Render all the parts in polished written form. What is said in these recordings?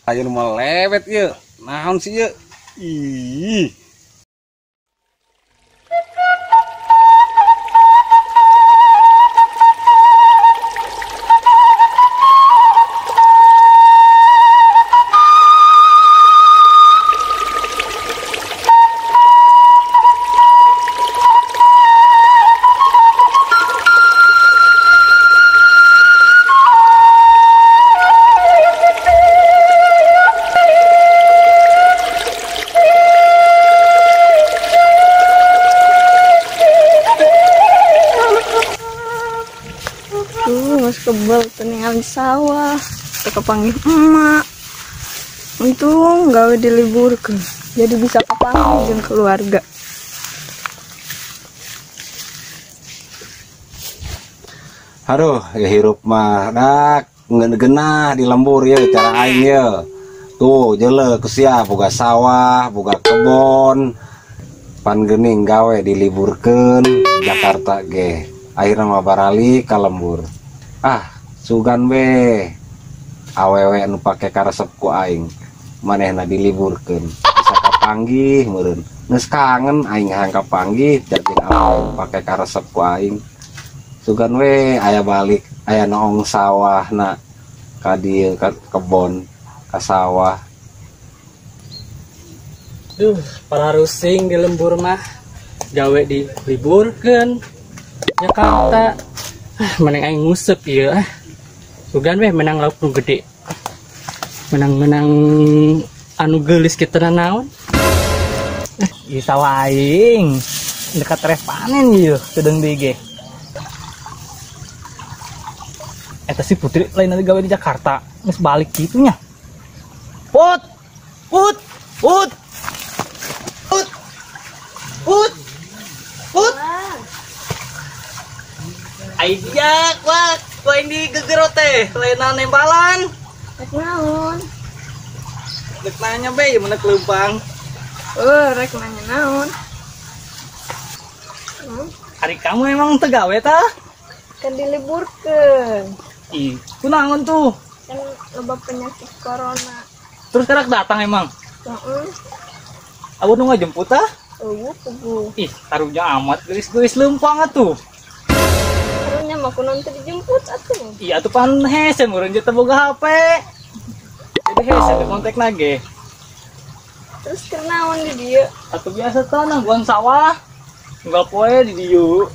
Ayo mah lewet ye. Naon sih ye? Ih. Mas kebal teningan sawah kepanggil emak untung gawe diliburkan jadi bisa kepanggil jeung keluarga. Aduh, ya hirup mah dak genah di lembur ya cara aing ya. Tuh jeule kesia boga sawah, boga kebon. Pan geuning gawe diliburkeun Jakarta ge. Akhirna mah barali ka lembur. Ah, sugan we. Awewe anu pake karesep ku aing. Manehna diliburkeun. Bisa kapanggih meureun. Geus kangen aing hayang kapanggih jadi awewe pake karesep ku aing. Sugan we aya balik aya noong sawah na ka dieu ka kebon ka sawah. Duh, para rusing di lembur mah gawe diliburkeun Jakarta. Menang aing ngusep ieu sugan we menang lauk nu gede. Menang anu geulis kitu naon? Ieu sawah aing dekat ref panen ieu sedeng deui ge. Eta si Putri lain nanti gawe di Jakarta geus balik kitunya. Put. Aijak, wah, lain di gegero teh, lain nembalan. Rek naon? Rek nanya be, mana kelempang. Rek nanya naon? Hari kamu emang tegawe tah? Kan diliburkan. Ih, kunaon tuh? Kan loba penyakit corona. Terus sekarang datang emang? Abu nu ngajemput tah? Pugu. Ih, karunya amat geus lempang atuh. Karunya mah kunaon teh dijemput atuh. Iya tuh pan hese meureun teh boga HP. Jadi hese teh kontak nage. Terus kenaon di dieu? Atuh biasa tah nangguan sawah. Enggak poe di dieu.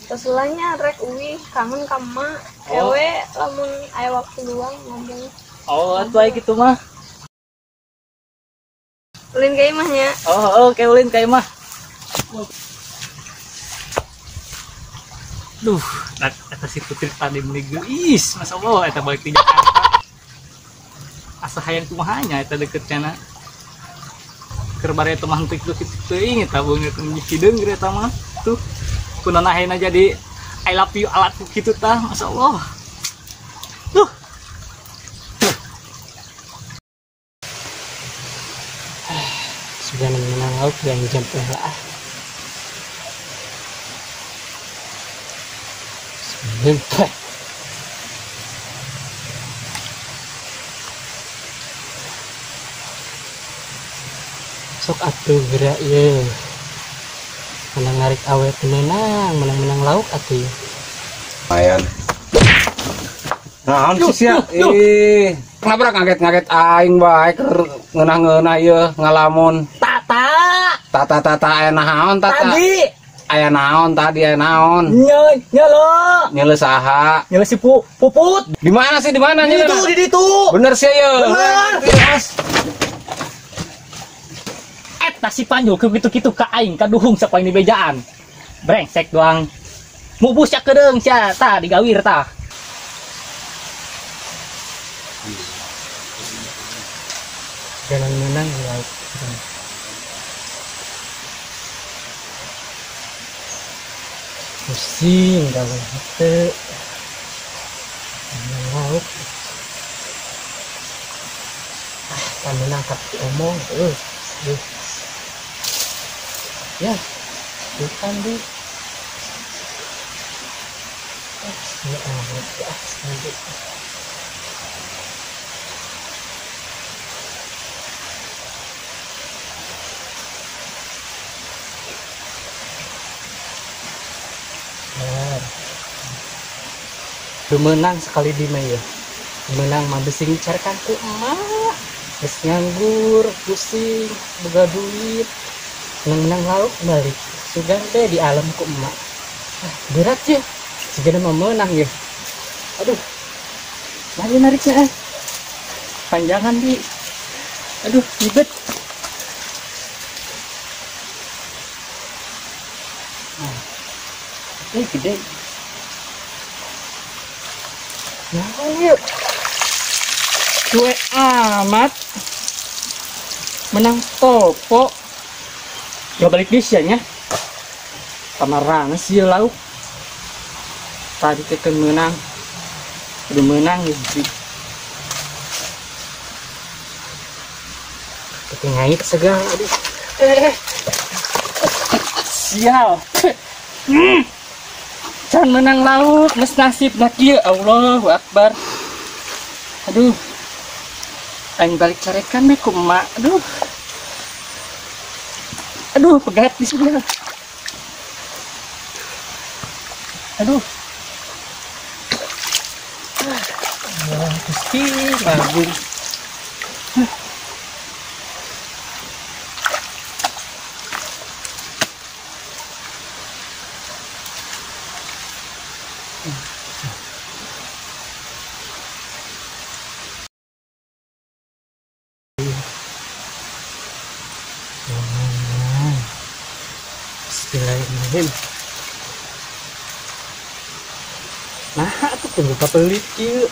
Seselanya rek uwi kangen ka emak. Ewe lamun aya waktu luang ngomong. Oh, atuh aya kitu mah. Ulin ka imahnya. Oke ulin ka imah. Duh, eta si Putri tadi meuli geus, masallah eta balik di Jakarta. Asa hayang kumahanya eta deket cenah. Keur bare teh mah henteu kitu teuing eta beungeut nyideung ge eta mah. Tuh, kunaon ayeuna jadi I love you alat kitu tah, masallah. Duh. Sudah menang laut dan jam lah. Sampai. Sok atuh gerak ye. Menang ngarik awet menang lauk atuh ye. Lumayan. Naon sih sia? Kenapa ngaget-ngaget aing bae keur ngeunah-ngeunah ieu ngalamun. Tata aya naon tata? Tadi Aya naon tadi aya naon? Nyele saha? nyala si Puput. Di mana sih di mana nyele? Di ditu. Bener sih ya. Bener. Eta si Panjul kitu-kitu ka aing kaduhung sapoe di bejaan. Brengsek doang. Mubus yak kedeung sia tah digawir tah. Jalan menang di laut. Pusing gawe hate. Menang laut. Kan menang tapi omong ya, bukan di. Ya, nanti. menang sekali di Mei ya. Menang mah besing carikan ku emak. Geus nganggur, pusing, boga duit. Menang lauk balik. Sugan deh di alam ku emak. Berat ya. Sigana mah menang ya. Aduh. Mari nariknya. Panjangan di. Aduh, ribet. Gede. Nah, yuk. Cuek amat. Menang topo. Gak balik disianya. Kamarana sih lauk. Tadi kita menang. Udah menang sih. Kita ngait segala. Aduh. Sial. Can menang lauk, mes nasib nak ieu, Allahu Akbar. Aduh. Aing balik carekan me ku emak. Aduh. Aduh, pegat di sebelah. Aduh. Gusti, bagus. Bismillahirrahmanirrahim. Nah, aku tunggu pelit kieu.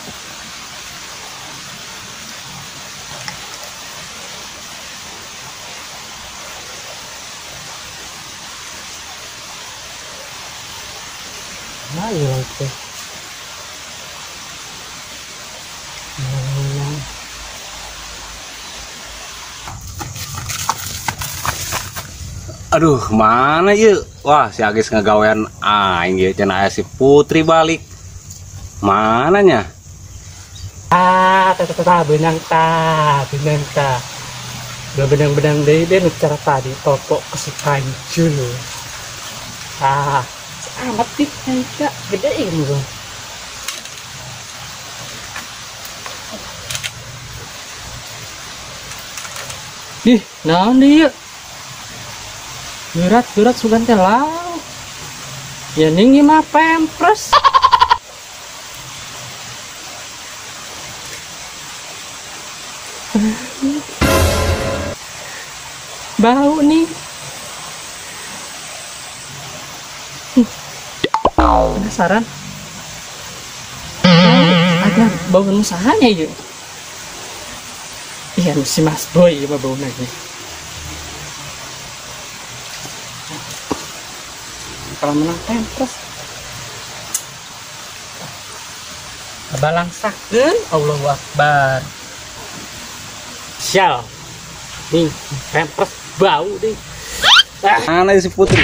Nah, ya itu. Aduh, mana yuk? Wah, si Agis ngagawean aing ya, cenah aya si Putri balik. Mananya? Benang ta. Gak benang-benang deh cara tadi topok kesukaan julu. Amat dik enggak gedein gua. Ih, naon dia? Berat sugan teh lauk. Ya ninggi mah pempres. Bau nih. Penasaran? Ada bau usahanya ya? Iya, si Mas Boy ya bau lagi. Kalau menang pempres balang sakun, Allahu Akbar. Sial nih pempres bau deh. Mana si Putri?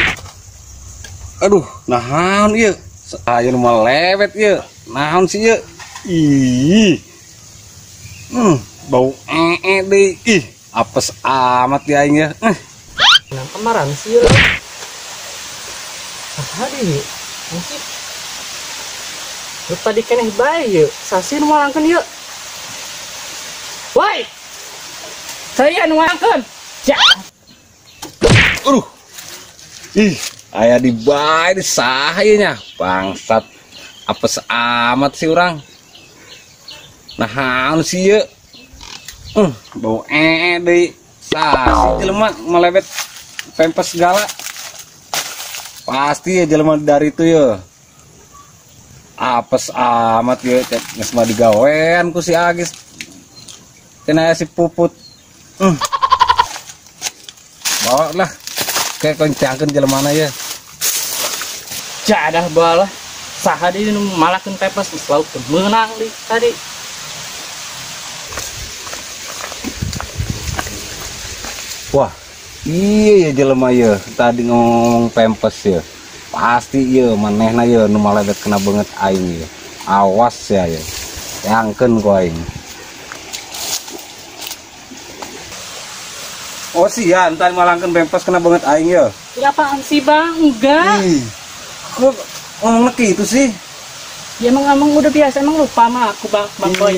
Aduh, nahan ieu? Saya mah lewet ieu. Nahan sih ieu? Ih. Bau deui. Ih, apes amat ya aing ya. Nang kemarin sih ya. Hari masih tadi keneh bae yuk sasin nuangkeun yuk. Woi, saya nuangkeun ya. Ih, aya di bae di saha ieu nya bangsat. Apes amat sih urang. Nahan sih ieu? Bau deui. Sasi jelema melebet pempes segala. Pasti ya jelema dari itu ya. Apes amat ya, geus mah digawean ku si Agis. Cenah si Puput. Bawa lah. Kayak kencangkeun jelemana ya. Jadah balah. Saha di nu malakeun pepes geus lauk menang di tadi. Wah, iya ya jelema ya. Tadi ngomong pempes ya. Pasti ya manehna ya nu malebet kena banget aing ya. Awas ya ya. Yangkeun ku aing. Oh sih ya, entar malangkeun pempes kena banget aing ya. Ya apaan sih Bang? Enggak. Kok ngomong gitu sih? Ya emang udah biasa, emang lupa mah aku Bang Boy.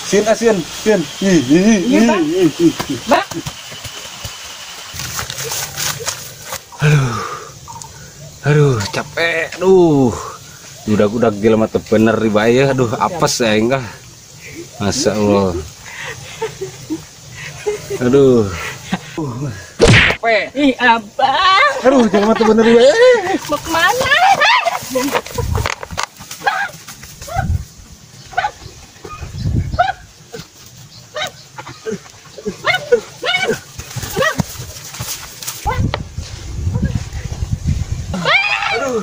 Sin asin, sin. Iya, Bang. Bang. Aduh, capek. Udah gila mata bener ribaya. Aduh, apes ya enggak. Masa Allah. Aduh. Capek. Ih, Abang. Aduh, jangan mata bener ribaya. Mau kemana? Aduh.